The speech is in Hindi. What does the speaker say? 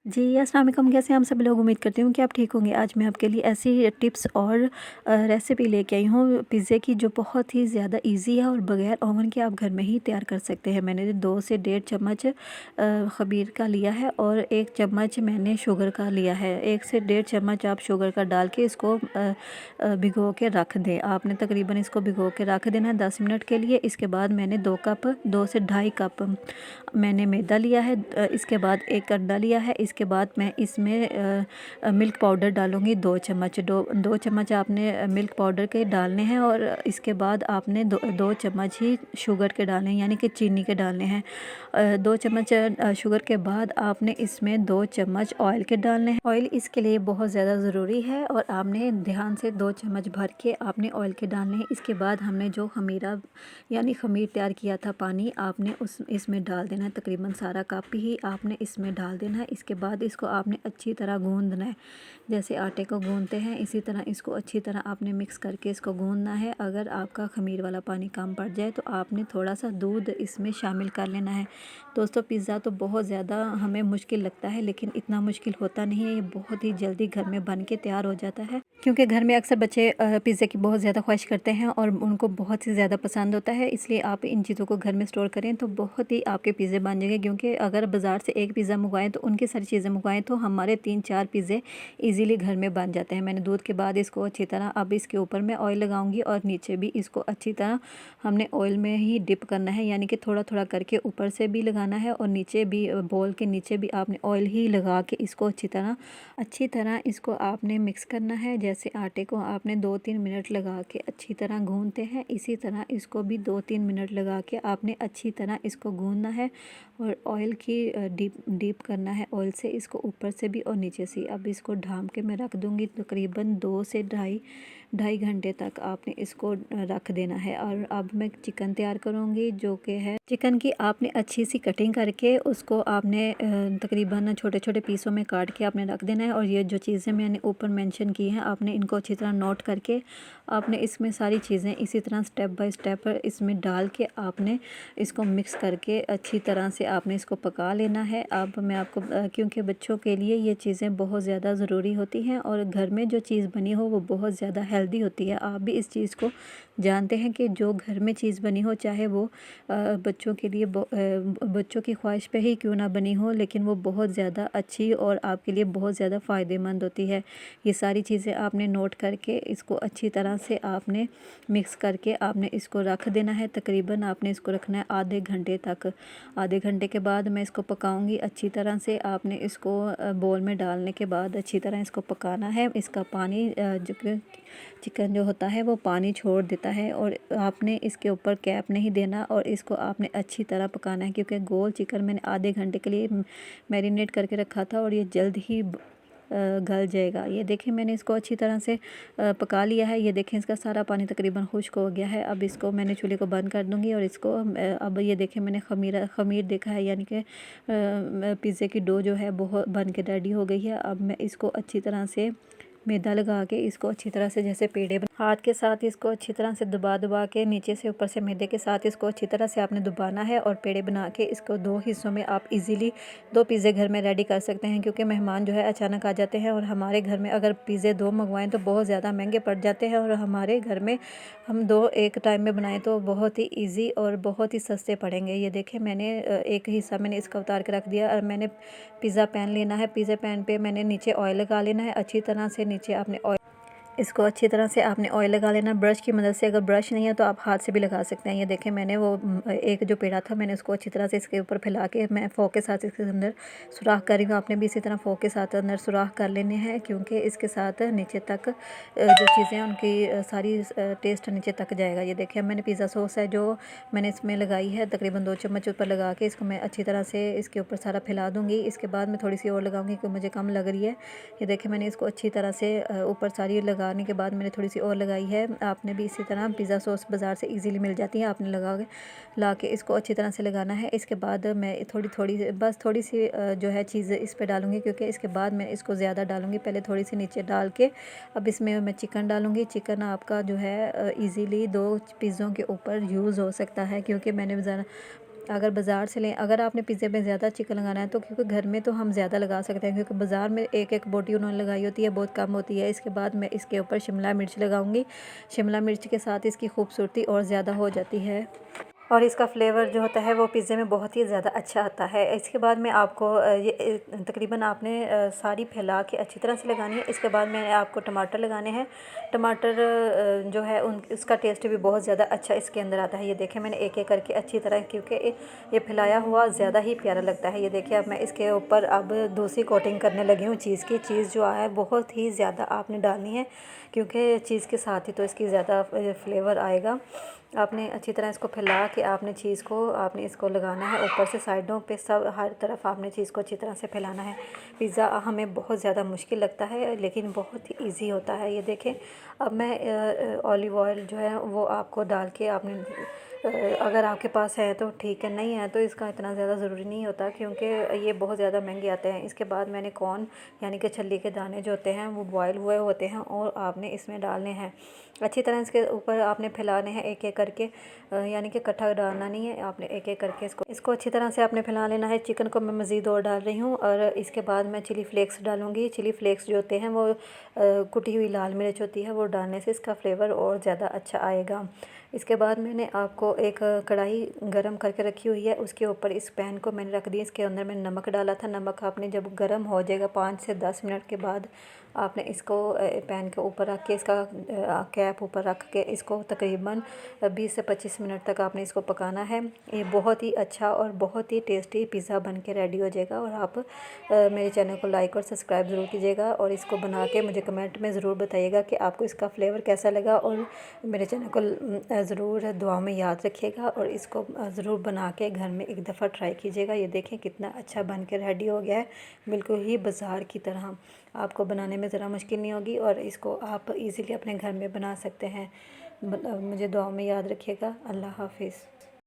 जी, अस्सलाम वालेकुम। कैसे हैं हम सभी लोग? उम्मीद करती हूँ कि आप ठीक होंगे। आज मैं आपके लिए ऐसी टिप्स और रेसिपी लेके आई हूँ पिज़्ज़े की, जो बहुत ही ज़्यादा इजी है और बगैर ओवन के आप घर में ही तैयार कर सकते हैं। मैंने 2 से डेढ़ चम्मच ख़मीर का लिया है और 1 चम्मच मैंने शुगर का लिया है। 1 से डेढ़ चम्मच आप शुगर का डाल के इसको भिगो के रख दें। आपने तकरीबन इसको भिगो के रख देना है 10 मिनट के लिए। इसके बाद मैंने 2 से ढाई कप मैंने मैदा लिया है। इसके बाद 1 अंडा लिया है। इसके बाद मैं इसमें मिल्क पाउडर डालूँगी 2 चम्मच। 2 चम्मच आपने मिल्क पाउडर के डालने हैं और इसके बाद आपने 2 चम्मच ही शुगर के डालने हैं, यानी कि चीनी के डालने हैं। 2 चम्मच शुगर के बाद आपने इसमें 2 चम्मच ऑयल के डालने हैं। ऑयल इसके लिए बहुत ज़्यादा ज़रूरी है और आपने ध्यान से 2 चम्मच भर के आपने ऑयल के डालने हैं। इसके बाद हमने जो खमीरा यानी खमीर तैयार किया था पानी, आपने इसमें डाल देना है। तकरीबन सारा कप ही आपने इसमें डाल देना है। इसके बाद इसको आपने अच्छी तरह गूंदना है। जैसे आटे को गूंदते हैं इसी तरह इसको अच्छी तरह आपने मिक्स करके इसको गूंदना है। अगर आपका खमीर वाला पानी कम पड़ जाए तो आपने थोड़ा सा दूध इसमें शामिल कर लेना है। दोस्तों, पिज़्ज़ा तो बहुत ज़्यादा हमें मुश्किल लगता है, लेकिन इतना मुश्किल होता नहीं है। ये बहुत ही जल्दी घर में बन के तैयार हो जाता है, क्योंकि घर में अक्सर बच्चे पिज़्ज़ा की बहुत ज़्यादा ख्वाहिश करते हैं और उनको बहुत ही ज़्यादा पसंद होता है। इसलिए आप इन चीज़ों को घर में स्टोर करें तो बहुत ही आपके पिज़्ज़े बन जाएंगे। क्योंकि अगर बाज़ार से एक पिज़्ज़ा मंगवाएं तो उनकी सारी चीज़ें मंगवाएं तो हमारे 3-4 पिज़्ज़े इजीली घर में बन जाते हैं। मैंने दूध के बाद इसको अच्छी तरह, अब इसके ऊपर मैं ऑयल लगाऊंगी और नीचे भी इसको अच्छी तरह हमने ऑयल में ही डिप करना है, यानी कि थोड़ा थोड़ा करके ऊपर से भी लगाना है और नीचे भी, बॉल के नीचे भी आपने ऑयल ही लगा के इसको अच्छी तरह इसको आपने मिक्स करना है। जैसे आटे को आपने 2-3 मिनट लगा के अच्छी तरह गूंदते हैं, इसी तरह इसको भी 2-3 मिनट लगा के आपने अच्छी तरह इसको गूंदना है और ऑयल की डीप करना है ऑयल से, इसको ऊपर से भी और नीचे से। अब इसको ढाँप के मैं रख दूँगी तकरीबन 2 से ढाई घंटे तक आपने इसको रख देना है। और अब मैं चिकन तैयार करूँगी, जो कि है चिकन की आपने अच्छी सी कटिंग करके उसको आपने तकरीबन छोटे छोटे पीसों में काट के आपने रख देना है। और ये जो चीज़ें मैंने ऊपर मेंशन की हैं आपने इनको अच्छी तरह नोट करके आपने इसमें सारी चीज़ें इसी तरह स्टेप बाय स्टेप इसमें डाल के आपने इसको मिक्स करके अच्छी तरह से आपने इसको पका लेना है। अब मैं आपको क्योंकि बच्चों के लिए ये चीज़ें बहुत ज़्यादा ज़रूरी होती हैं और घर में जो चीज़ बनी हो वो बहुत ज़्यादा हेल्दी होती है। आप भी इस चीज़ को जानते हैं कि जो घर में चीज़ बनी हो, चाहे वो बच्चों के लिए बच्चों की ख्वाहिश पे ही क्यों ना बनी हो, लेकिन वो बहुत ज़्यादा अच्छी और आपके लिए बहुत ज़्यादा फ़ायदेमंद होती है। ये सारी चीज़ें आपने नोट करके इसको अच्छी तरह से आपने मिक्स करके आपने इसको रख देना है। तकरीबन आपने इसको रखना है आधे घंटे तक। आधे घंटे के बाद मैं इसको पकाऊंगी अच्छी तरह से। आपने इसको बोल में डालने के बाद अच्छी तरह इसको पकाना है। इसका पानी जो कि चिकन जो होता है वो पानी छोड़ देता है और आपने इसके ऊपर कैप नहीं देना और इसको आपने अच्छी तरह पकाना है। क्योंकि गोल चिकन मैंने आधे घंटे के लिए मैरिनेट करके रखा था और ये जल्द ही गल जाएगा। ये देखें, मैंने इसको अच्छी तरह से पका लिया है। ये देखें, इसका सारा पानी तकरीबन खुश्क हो गया है। अब इसको मैंने चूल्हे को बंद कर दूंगी और इसको अब ये देखें, मैंने खमीर देखा है, यानी कि पिज़्ज़े की डो जो है बहुत बन के रेडी हो गई है। अब मैं इसको अच्छी तरह से मैदा लगा के इसको अच्छी तरह से जैसे पेड़े हाथ के साथ इसको अच्छी तरह से दबा के नीचे से ऊपर से मैदे के साथ इसको अच्छी तरह से आपने दबाना है और पेड़े बना के इसको 2 हिस्सों में आप इजीली 2 पिज़्ज़े घर में रेडी कर सकते हैं। क्योंकि मेहमान जो है अचानक आ जाते हैं और हमारे घर में अगर पिज़्ज़े 2 मंगवाएं तो बहुत ज़्यादा महंगे पड़ जाते हैं और हमारे घर में हम 2 एक टाइम में बनाएं तो बहुत ही ईजी और बहुत ही सस्ते पड़ेंगे। ये देखें, मैंने एक हिस्सा मैंने इसका उतार के रख दिया और मैंने पिज़्ज़ा पैन लेना है। पिज़्ज़ा पैन पे मैंने नीचे ऑयल लगा लेना है अच्छी तरह से। नीचे आपने ऑयल इसको अच्छी तरह से आपने ऑयल लगा लेना ब्रश की मदद से। अगर ब्रश नहीं है तो आप हाथ से भी लगा सकते हैं। ये देखें, मैंने वो एक जो पेड़ा था मैंने उसको अच्छी तरह से इसके ऊपर फैला के मैं फोक के साथ इसके अंदर सुराख कर रही हूँ। आपने भी इसी तरह फोक के साथ अंदर सुराख कर लेने हैं, क्योंकि इसके साथ नीचे तक जो चीज़ें उनकी सारी टेस्ट नीचे तक जाएगा। ये देखें, मैंने पिज़्ज़ा सॉस है जो मैंने इसमें लगाई है तकरीबन 2 चम्मच ऊपर लगा के इसको मैं अच्छी तरह से इसके ऊपर सारा फैला दूँगी। इसके बाद मैं थोड़ी सी और लगाऊँगी क्योंकि मुझे कम लग रही है। ये देखें, मैंने इसको अच्छी तरह से ऊपर सारी लगाने के बाद मैंने थोड़ी सी और लगाई है। आपने भी इसी तरह पिज़्ज़ा सॉस बाज़ार से इजीली मिल जाती है, आपने ला के इसको अच्छी तरह से लगाना है। इसके बाद मैं थोड़ी सी जो है चीज़ इस पर डालूँगी, क्योंकि इसके बाद मैं इसको ज़्यादा डालूँगी। पहले थोड़ी सी नीचे डाल के अब इसमें मैं चिकन डालूँगी। चिकन आपका जो है ईज़िली 2 पिज़्ज़ों के ऊपर यूज़ हो सकता है, क्योंकि मैंने ज़रा अगर बाज़ार से लें, अगर आपने पिज़्ज़े में ज़्यादा चिकन लगाना है तो क्योंकि घर में तो हम ज़्यादा लगा सकते हैं, क्योंकि बाज़ार में एक एक बोटी उन्होंने लगाई होती है, बहुत कम होती है। इसके बाद मैं इसके ऊपर शिमला मिर्च लगाऊंगी। शिमला मिर्च के साथ इसकी खूबसूरती और ज़्यादा हो जाती है और इसका फ्लेवर जो होता है वो पिज़्ज़े में बहुत ही ज़्यादा अच्छा आता है। इसके बाद में आपको तकरीबन आपने सारी फैला के अच्छी तरह से लगानी है। इसके बाद मैंने आपको टमाटर लगाने हैं। टमाटर जो है उन उसका टेस्ट भी बहुत ज़्यादा अच्छा इसके अंदर आता है। ये देखें मैंने एक एक करके अच्छी तरह, क्योंकि ये फैलाया हुआ ज़्यादा ही प्यारा लगता है। ये देखिए अब मैं इसके ऊपर अब दूसरी कोटिंग करने लगी हूँ चीज़ की। चीज़ जो है बहुत ही ज़्यादा आपने डालनी है, क्योंकि चीज़ के साथ ही तो इसकी ज़्यादा फ्लेवर आएगा। आपने अच्छी तरह इसको फैला के आपने चीज़ को आपने इसको लगाना है ऊपर से, साइडों पे सब हर तरफ आपने चीज़ को अच्छी तरह से फैलाना है। पिज़्ज़ा हमें बहुत ज़्यादा मुश्किल लगता है लेकिन बहुत ही ईजी होता है। ये देखें अब मैं ऑलिव ऑयल जो है वो आपको डाल के आपने अगर आपके पास है तो ठीक है, नहीं है तो इसका इतना ज़्यादा ज़रूरी नहीं होता, क्योंकि ये बहुत ज़्यादा महंगे आते हैं। इसके बाद मैंने कॉर्न यानी कि छल्ली के दाने जो होते हैं वो बॉयल हुए होते हैं और आपने इसमें डालने हैं। अच्छी तरह इसके ऊपर आपने फैलाने हैं एक एक करके, यानी कि इकट्ठा डालना नहीं है, आपने एक एक करके इसको अच्छी तरह से आपने फैला लेना है। चिकन को मैं मज़ीद और डाल रही हूँ और इसके बाद मैं चिली फ्लेक्स डालूँगी। चिली फ्लेक्स जो होते हैं वो कुटी हुई लाल मिर्च होती है, वो डालने से इसका फ्लेवर और ज़्यादा अच्छा आएगा। इसके बाद मैंने आपको एक कढ़ाई गरम करके रखी हुई है, उसके ऊपर इस पैन को मैंने रख दिया। इसके अंदर मैंने नमक डाला था। नमक आपने जब गरम हो जाएगा 5 से 10 मिनट के बाद आपने इसको पैन के ऊपर रख के इसका कैप ऊपर रख के इसको तकरीबन 20 से 25 मिनट तक आपने इसको पकाना है। ये बहुत ही अच्छा और बहुत ही टेस्टी पिज़्ज़ा बन के रेडी हो जाएगा। और आप मेरे चैनल को लाइक और सब्सक्राइब ज़रूर कीजिएगा और इसको बना के मुझे कमेंट में ज़रूर बताइएगा कि आपको इसका फ्लेवर कैसा लगा। और मेरे चैनल को ज़रूर दुआ में याद रखिएगा और इसको ज़रूर बना के घर में एक दफ़ा ट्राई कीजिएगा। ये देखें कितना अच्छा बन के रेडी हो गया है, बिल्कुल ही बाज़ार की तरह। आपको बनाने में ज़रा मुश्किल नहीं होगी और इसको आप इजीली अपने घर में बना सकते हैं। मुझे दुआ में याद रखिएगा। अल्लाह हाफिज़।